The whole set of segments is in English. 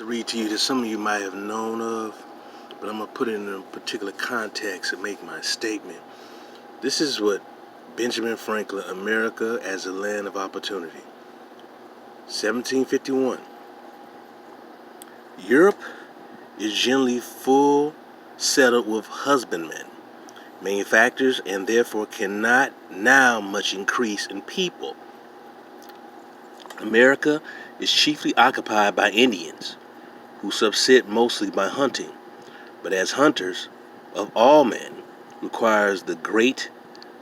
To read to you that some of you might have known of, but I'm going to put it in a particular context and make my statement. This is what Benjamin Franklin, America as a Land of Opportunity. 1751. Europe is generally full settled with husbandmen, manufacturers, and therefore cannot now much increase in people. America is chiefly occupied by Indians, who subsist mostly by hunting, but as hunters of all men requires the great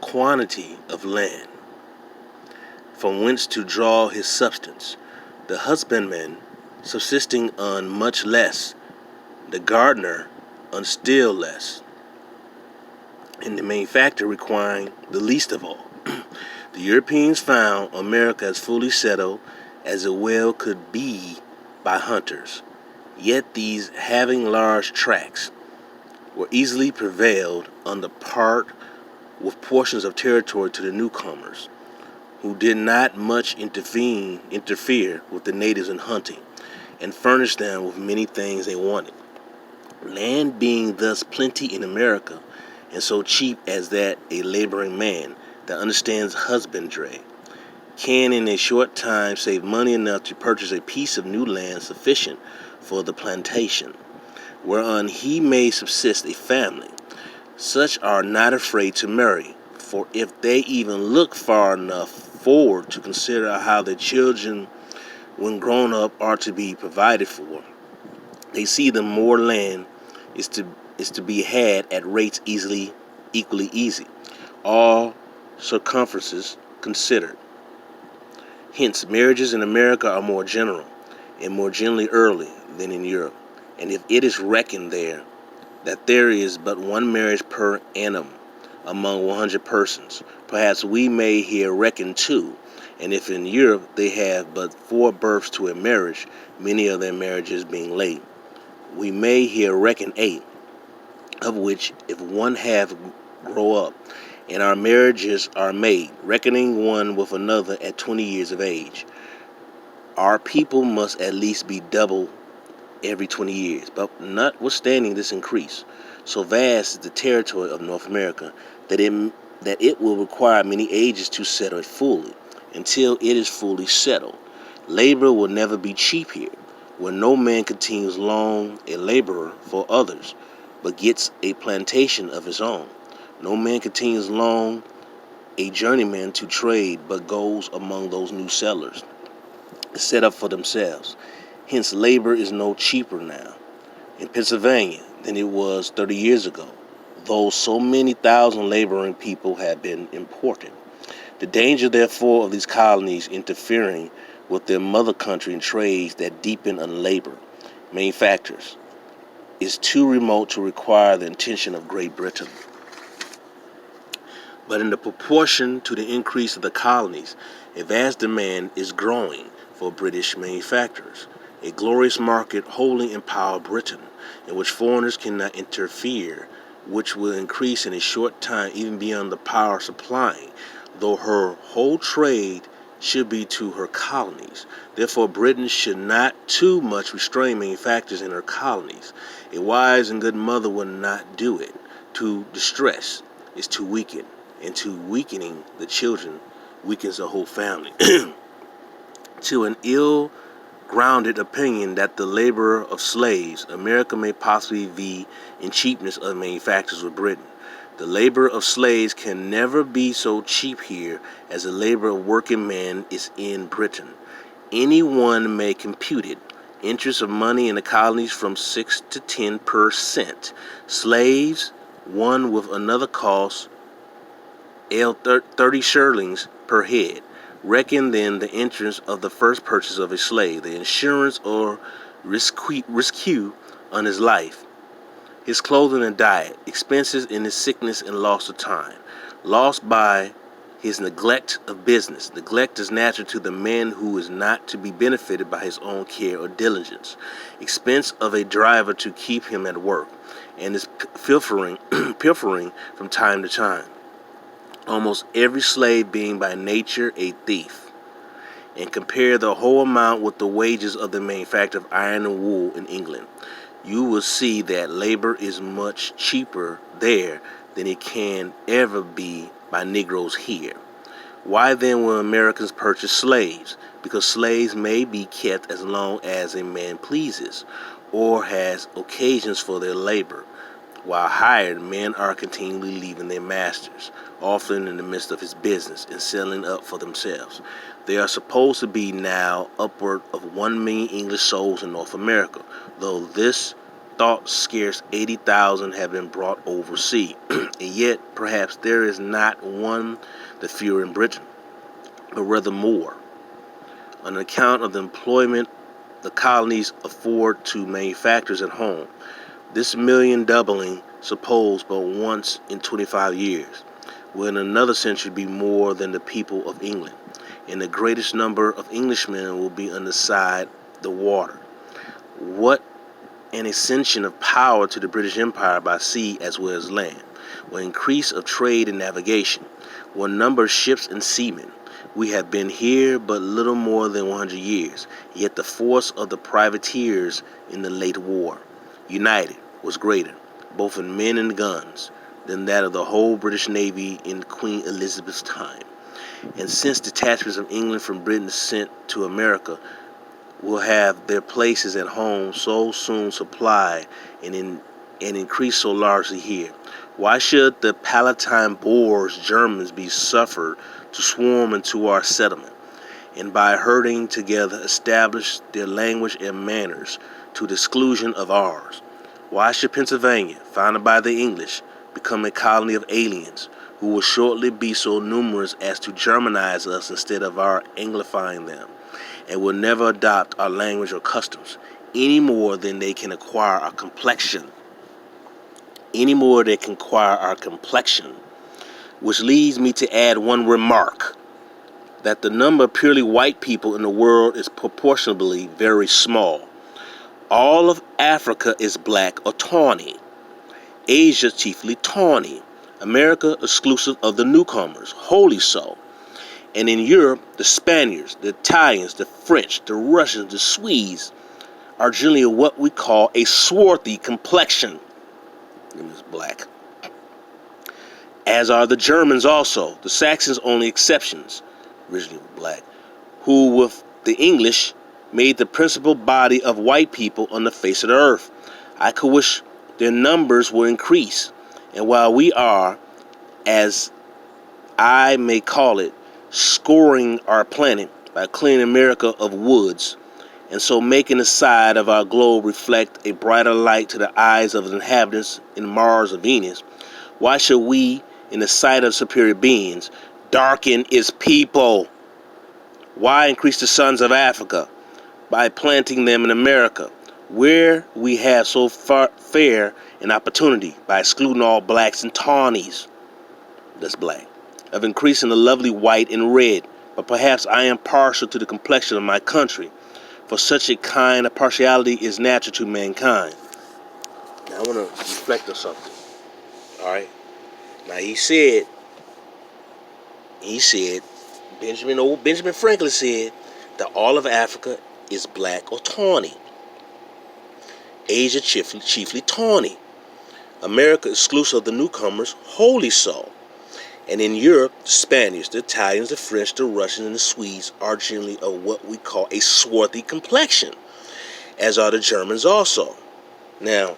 quantity of land from whence to draw his substance, the husbandman subsisting on much less, the gardener on still less, and the manufacturer requiring the least of all. The Europeans found America as fully settled as it well could be by hunters. Yet these, having large tracts, were easily prevailed on the part with portions of territory to the newcomers, who did not much interfere with the natives in hunting, and furnished them with many things they wanted. Land being thus plenty in America, and so cheap as that a laboring man that understands husbandry can in a short time save money enough to purchase a piece of new land sufficient for the plantation, whereon he may subsist a family. Such are not afraid to marry, for if they even look far enough forward to consider how their children, when grown up, are to be provided for, they see the more land is to be had at rates equally easy, all circumferences considered. Hence, marriages in America are more general and more generally early than in Europe. And if it is reckoned there that there is but one marriage per annum among 100 persons, perhaps we may here reckon 2. And if in Europe they have but 4 births to a marriage, many of their marriages being late, we may here reckon 8, of which if 1/2 grow up, and our marriages are made, reckoning one with another at 20 years of age. Our people must at least be double every 20 years. But notwithstanding this increase, so vast is the territory of North America that it will require many ages to settle it fully. Until it is fully settled, labor will never be cheap here, where no man continues long a laborer for others, but gets a plantation of his own. No man continues long a journeyman to trade, but goes among those new settlers, set up for themselves. Hence, labor is no cheaper now in Pennsylvania than it was 30 years ago, though so many thousand laboring people have been imported. The danger, therefore, of these colonies interfering with their mother country in trades that deepen on labor, manufactures, is too remote to require the attention of Great Britain. But in the proportion to the increase of the colonies, a vast demand is growing for British manufacturers, a glorious market wholly empower Britain, in which foreigners cannot interfere, which will increase in a short time even beyond the power of supplying, though her whole trade should be to her colonies. Therefore, Britain should not too much restrain manufactures in her colonies. A wise and good mother will not do it. To distress is to weaken, and to weakening the children weakens the whole family. To an ill-grounded opinion that the labor of slaves, America may possibly be in cheapness of manufactures with Britain. The labor of slaves can never be so cheap here as the labor of working men is in Britain. Anyone may compute it. Interest of money in the colonies from 6 to 10%. Slaves, one with another cost 30 shillings per head. Reckon then the interest of the first purchase of a slave, the insurance or rescue on his life, his clothing and diet, expenses in his sickness and loss of time, lost by his neglect of business. Neglect is natural to the man who is not to be benefited by his own care or diligence. Expense of a driver to keep him at work, and his pilfering from time to time. Almost every slave being by nature a thief. and compare the whole amount with the wages of the manufacture of iron and wool in England, you will see that labor is much cheaper there than it can ever be by Negroes here. Why then will Americans purchase slaves? Because slaves may be kept as long as a man pleases, or has occasions for their labor. While hired, men are continually leaving their masters, often in the midst of his business, and selling up for themselves. There are supposed to be now upward of 1 million English souls in North America, though this thought scarce 80,000 have been brought overseas, and yet perhaps there is not one the fewer in Britain, but rather more, on account of the employment the colonies afford to manufacturers at home. This million doubling, suppose but once in 25 years, will in another century be more than the people of England, and the greatest number of Englishmen will be on the side the water. What an accession of power to the British Empire by sea as well as land! What increase of trade and navigation! What number of ships and seamen! We have been here but little more than 100 years, yet the force of the privateers in the late war, united, was greater, both in men and guns, than that of the whole British Navy in Queen Elizabeth's time. And since detachments of England from Britain sent to America will have their places at home so soon supplied and increase so largely here, why should the Palatine Boers, Germans, be suffered to swarm into our settlement, and by herding together establish their language and manners to the exclusion of ours? Why should Pennsylvania, founded by the English, become a colony of aliens, who will shortly be so numerous as to Germanize us instead of our Anglifying them, and will never adopt our language or customs, any more than they can acquire our complexion? Which leads me to add one remark, that the number of purely white people in the world is proportionally very small. All of Africa is black or tawny, Asia chiefly tawny, America exclusive of the newcomers, wholly so. And in Europe, the Spaniards, the Italians, the French, the Russians, the Swedes are generally what we call a swarthy complexion. It is black. As are the Germans also, the Saxons only exceptions, originally black, who with the English made the principal body of white people on the face of the earth. I could wish their numbers will increase, and while we are, as I may call it, scoring our planet by clearing America of woods, and so making the side of our globe reflect a brighter light to the eyes of the inhabitants in Mars or Venus, why should we, in the sight of superior beings, darken its people? Why increase the sons of Africa by planting them in America, where we have so fair an opportunity, by excluding all blacks and tawnies, that's black, of increasing the lovely white and red? But perhaps I am partial to the complexion of my country, for such a kind of partiality is natural to mankind. Now I want to reflect on something. All right. Now he said, Benjamin Franklin said that all of Africa is black or tawny, Asia chiefly tawny, America exclusive of the newcomers, wholly so. And in Europe, the Spaniards, the Italians, the French, the Russians, and the Swedes are generally of what we call a swarthy complexion, as are the Germans also. Now,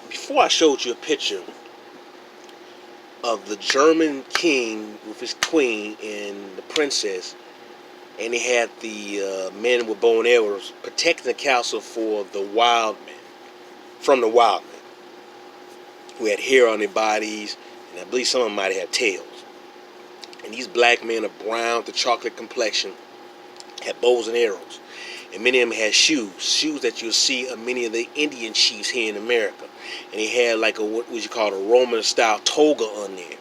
before I showed you a picture of the German king with his queen and the princess, and he had the men with bow and arrows protecting the castle for the wild men, from the wild men, who had hair on their bodies, and I believe some of them might have tails. And these black men of brown to chocolate complexion had bows and arrows. And many of them had shoes that you'll see of many of the Indian chiefs here in America. And he had like what would you call a Roman style toga on there.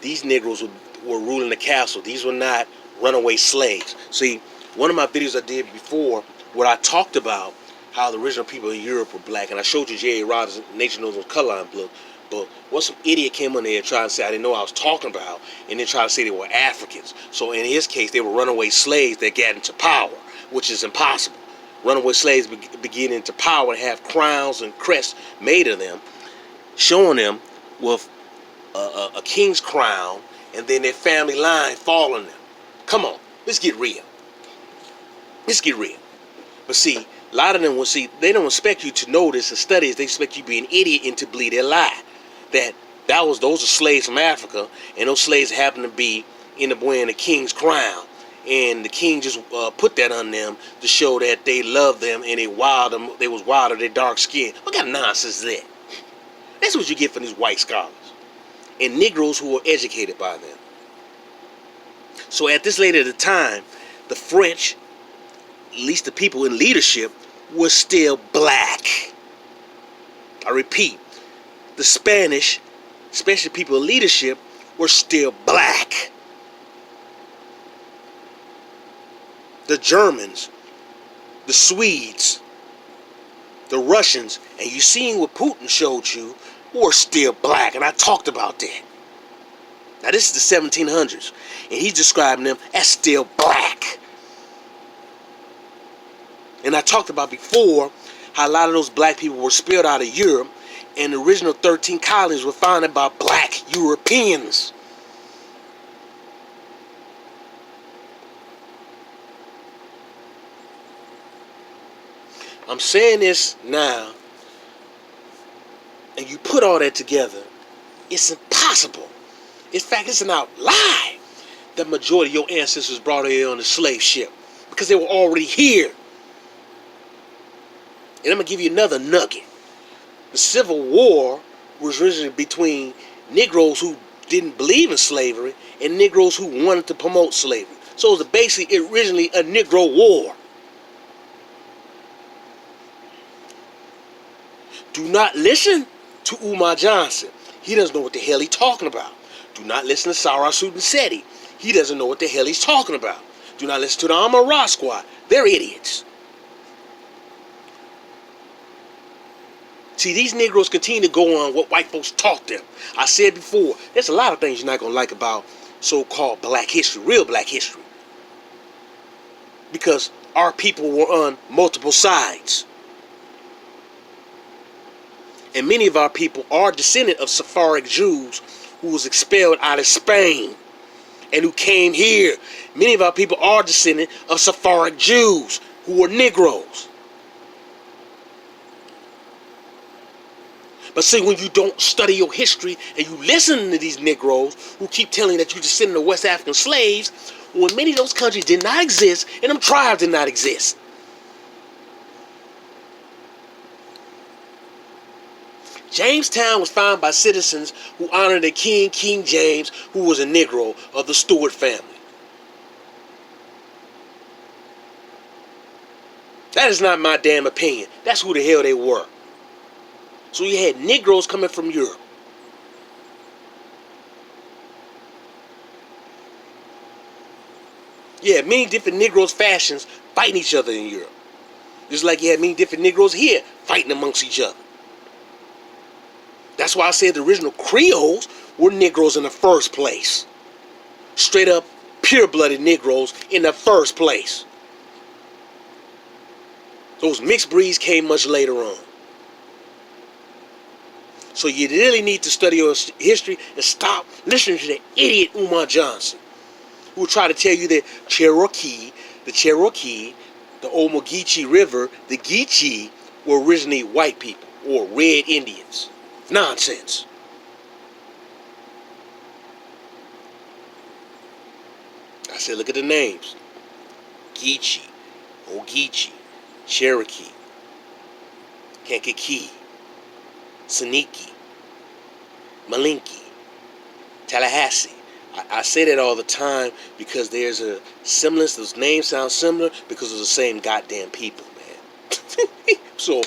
These Negroes were ruling the castle. These were not runaway slaves. See, one of my videos I did before, where I talked about how the original people in Europe were black, and I showed you J.A. Rogers' Nature Knows What Color I'm Blue. But what some idiot came on there and tried to say I didn't know what I was talking about, and then tried to say they were Africans. So in his case, they were runaway slaves that got into power, which is impossible. Runaway slaves begin into power and have crowns and crests made of them, showing them with a king's crown, and then their family line following them. Come on, let's get real. Let's get real. But see, a lot of them will see, they don't expect you to know this and study this. They expect you to be an idiot and to believe their lie. Those are slaves from Africa, and those slaves happen to be wearing the king's crown. And the king just put that on them to show that they love them and they was wild of their dark skin. What kind of nonsense is that? That's what you get from these white scholars and Negroes who were educated by them. So at this later time, the French, at least the people in leadership, were still black. I repeat, the Spanish, especially people in leadership, were still black. The Germans, the Swedes, the Russians, and you seen what Putin showed you, were still black, and I talked about that. Now this is the 1700s, and he's describing them as still black. And I talked about before how a lot of those black people were spilled out of Europe, and the original 13 colonies were founded by black Europeans. I'm saying this now, and you put all that together, it's impossible. In fact, it's an out lie that majority of your ancestors brought here on the slave ship, because they were already here. And I'm going to give you another nugget. The Civil War was originally between Negroes who didn't believe in slavery and Negroes who wanted to promote slavery. So it was basically originally a Negro war. Do not listen to Umar Johnson. He doesn't know what the hell he's talking about. Do not listen to Sarah Sudin-Seti. He doesn't know what the hell he's talking about. Do not listen to the Amara Squad. They're idiots. See, these Negroes continue to go on what white folks taught them. I said before, there's a lot of things you're not going to like about so-called black history, real black history. Because our people were on multiple sides. And many of our people are descendant of Sephardic Jews who was expelled out of Spain and who came here. Many of our people are descendant of Sephardic Jews who were Negroes. But see, when you don't study your history and you listen to these Negroes who keep telling you that you're descendant of West African slaves, when many of those countries did not exist and them tribes did not exist. Jamestown was founded by citizens who honored the king, King James, who was a Negro of the Stuart family. That is not my damn opinion. That's who the hell they were. So you had Negroes coming from Europe. Yeah, many different Negroes fashions fighting each other in Europe. Just like you had many different Negroes here fighting amongst each other. That's why I said the original Creoles were Negroes in the first place. Straight up, pure-blooded Negroes in the first place. Those mixed breeds came much later on. So you really need to study your history and stop listening to the idiot Umar Johnson, who will try to tell you that the Cherokee, the Omogeechee River, the Geechee were originally white people or red Indians. Nonsense. I said, look at the names. Geechee, Ogeechee, Cherokee, Kankakee, Saniki, Malinke, Tallahassee. I say that all the time because there's a semblance. Those names sound similar because they're the same goddamn people, man. So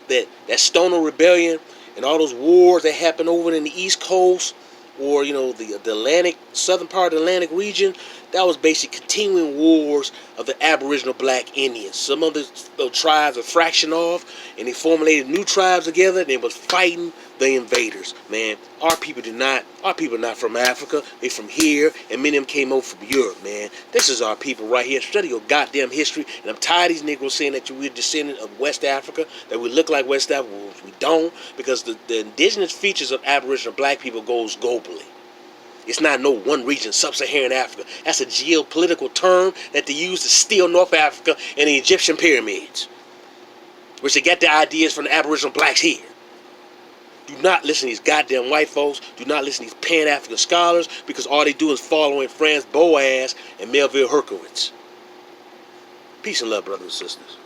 that Stoner Rebellion and all those wars that happened over in the East Coast or, the Atlantic, southern part of the Atlantic region, That was basically continuing wars of the Aboriginal black Indians. Some of the tribes were fraction off, and they formulated new tribes together, and they was fighting the invaders. Man, our people are not from Africa. They from here, and many of them came over from Europe, man. This is our people right here. Study your goddamn history, and I'm tired of these Negroes saying that we're descendant of West Africa, that we look like West Africa. We don't, because the indigenous features of Aboriginal black people goes globally. It's not no one region, sub-Saharan Africa. That's a geopolitical term that they use to steal North Africa and the Egyptian pyramids, which they get their ideas from the Aboriginal blacks here. Do not listen to these goddamn white folks. Do not listen to these Pan-African scholars, because all they do is following Franz Boas and Melville Herkowitz. Peace and love, brothers and sisters.